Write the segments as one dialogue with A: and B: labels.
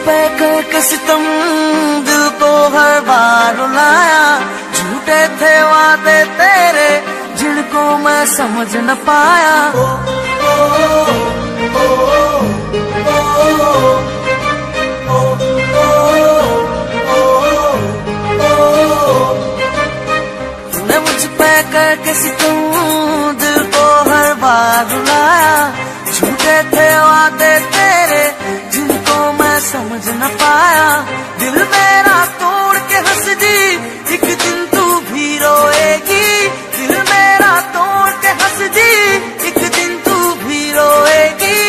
A: पे करके सितम दिल को हर बार रुलाया। झूठे थे वादे तेरे जिनको मैं समझ न पाया। तूने मुझ पे करके सितम दिल को हर बार रुलाया। झूठे थे वादे तेरे जिनको मैं समझ न पाया। दिल मेरा तोड़ के हंस दी, एक दिन तू भी रोएगी। दिल मेरा तोड़ के हंस दी, एक दिन तू भी रोएगी।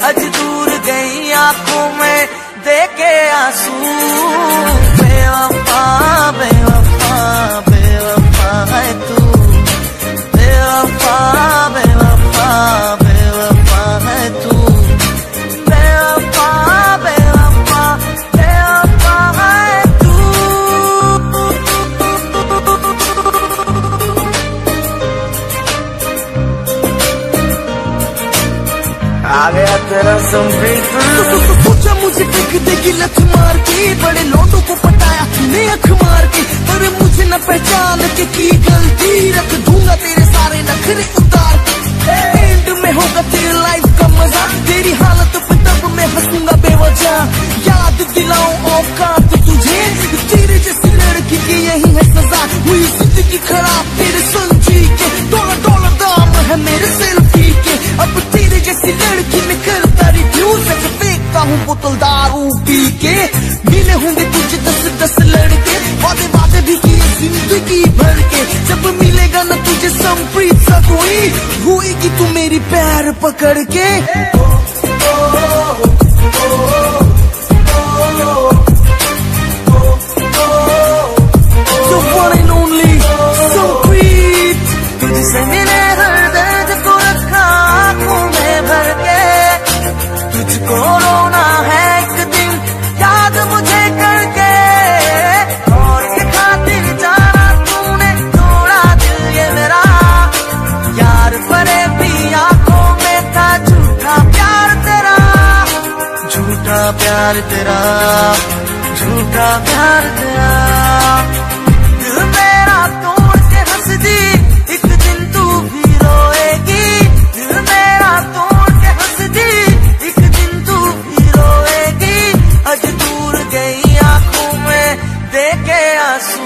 A: आज दूर गई आंखों में देखे आंसू। बेवफा बेवफा बेवफा है तू। बेवफा बेवफा बेवफा है तू। बेवफा बेवफा बेवफा है तू। आ गया तेरा संप्रीत। पूछा मुझे देख देगी लत मार के, बड़े लोगों को पटाया तूने अख मार के। पर मुझे न पहचान के की गलती, रख दूंगा तेरे सारे नखरे उतार के। एंड में होगा तेरे लाइफ का मजा, तेरी हालत पे तब मैं हंसूंगा बेवजह। याद दिलाऊं औकात तुझे, तेरे जैसी लड़की की यही है सजा। हुई जिंदगी खराब तेरे संजी के, डॉलर दाम है मेरे सेल्फी के। अब तेरे जैसी लड़की में करता रिफ्यूज, मैं फेंकता हूँ बोतल दारू पी के। मिले होंगे तुझे 10 लड़के, वादे वादे भी किए जिंदगी भर के। जब मिलेगा न तुझे संप्रीत सा कोई, होएगी तू मेरी पैर पकड़ के। The one and only Sampreet. तुझसे मिले हर दर्द को रखा आंखों में भर के। तुझको रोना है एक दिन याद मुझे करके। और के खातिर जाना तूने तोड़ा दिल ये मेरा। यार परे भी आंखों में था झूठा प्यार तेरा। झूठा प्यार तेरा, झूठा प्यार तेरा। दिल मेरा तोड़ के हंस दी, एक दिन तू भी रोएगी। दिल मेरा तोड़ के हंस दी, एक दिन तू भी रोएगी। आज दूर गई आंखों में देखे आंसू।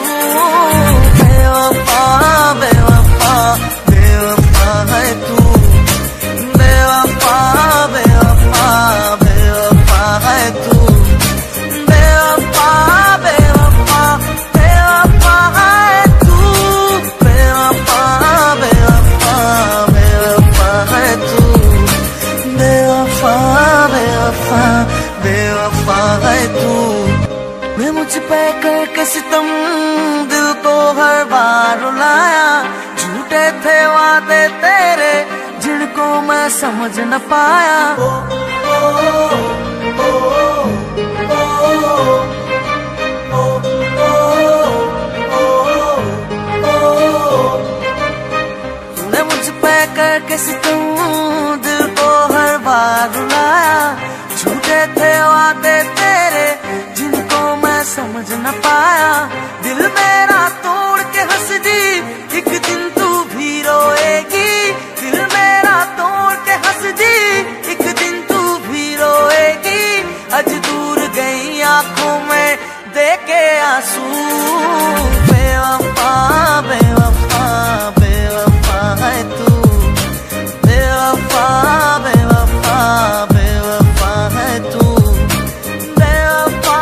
A: बेवफा बेवफा बेवफा है तू। बेवफा बेवफा बेवफा है तू। बेवफा बेवफा बेवफा है तू। बेवफा बेवफा बेवफा है तू। बेवफा बेवफा बेवफा है तू। मैं मुझ पे करके सितम दिल को हर बार रुलाया। झूठे थे वादे तेरे जिनको मैं समझ न पाया। तूने मुझ पे करके सितम दिल को हर बार रुलाया। झूठे थे वादे तेरे जिनको मैं समझ न पाया। दिल मेरा तोड़ के हंस दी, एक दिन तू भी रोएगी। दिल मेरा तोड़ के हंस दी, एक दिन तू भी रोएगी। आज दूर गई आंखों में देखे आंसू। बेवफा बेवफा बेवफा है तू। बेवफा बेवफा बेवफा है तू। बेवफा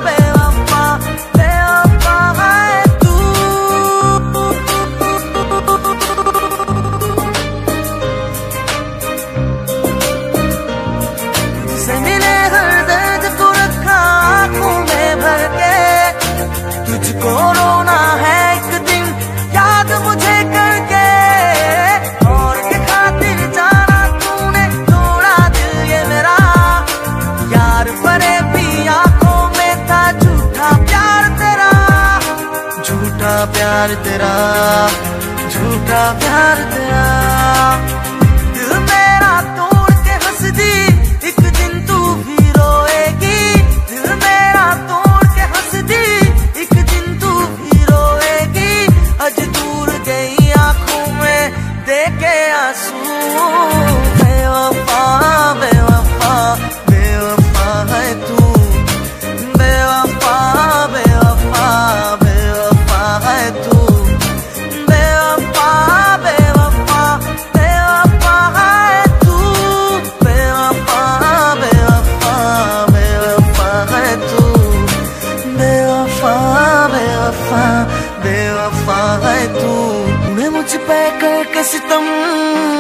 A: बेवफा बेवफा है तू। तुझसे मिले हर दर्द को रखा आंखों में भर के। तुझको रोना है एक दिन याद मुझे करके। और के खातिर जाना तूने तोड़ा दिल ये मेरा। यार परे भी आंखों में था झूठा प्यार तेरा। झूठा प्यार तेरा, झूठा प्यार तेरा। दिल मेरा तोड़ के हंस दी, एक दिन तू भी रोएगी। दिल करके सितम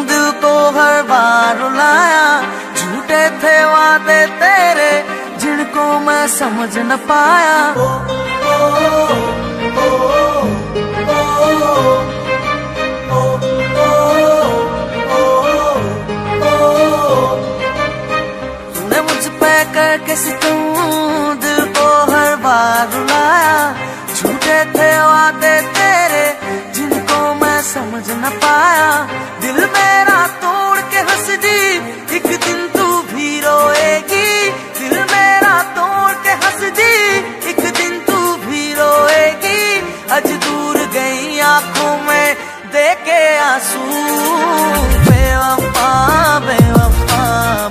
A: दिल को हर बार रुलाया। झूठे थे वादे तेरे जिनको मैं समझ न पाया। तूने मुझ पे करके सितम दिल को हर बार रुलाया। झूठे थे वादे तेरे जिनको मैं समझ न पाया। दिल मेरा तोड़ के हंस दी एक दिन तू भी रोएगी। दिल मेरा तोड़ के हंस दी एक दिन तू भी रोएगी। आज दूर गई आंखों में देके आंसू। बेवफा बेवफा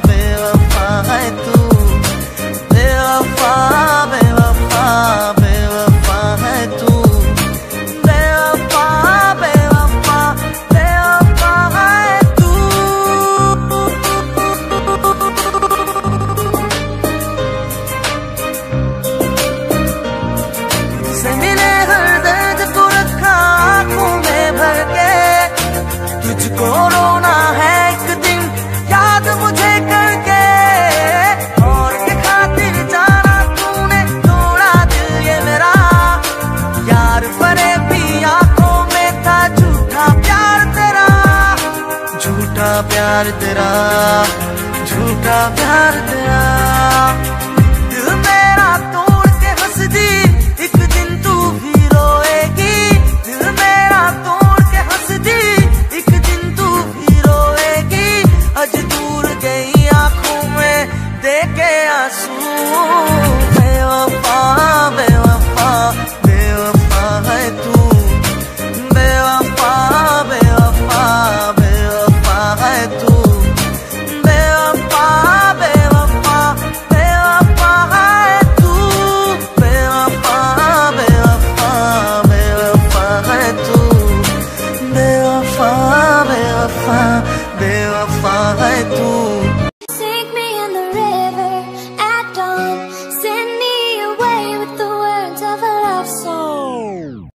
A: बेवफा है तू। बेवफा बेवफा बेवफा है तू। बेवफा बेवफा बेवफा है तू। सही ने हर दर्द को रखा आंखों में भर के। तुझको रोना है एक दिन याद मुझे करके। और के खातिर जाना तूने तोड़ा दिल ये मेरा। यार परे भी आंखों में था झूठा प्यार तेरा। झूठा प्यार तेरा। झूठा प्यार तेरा।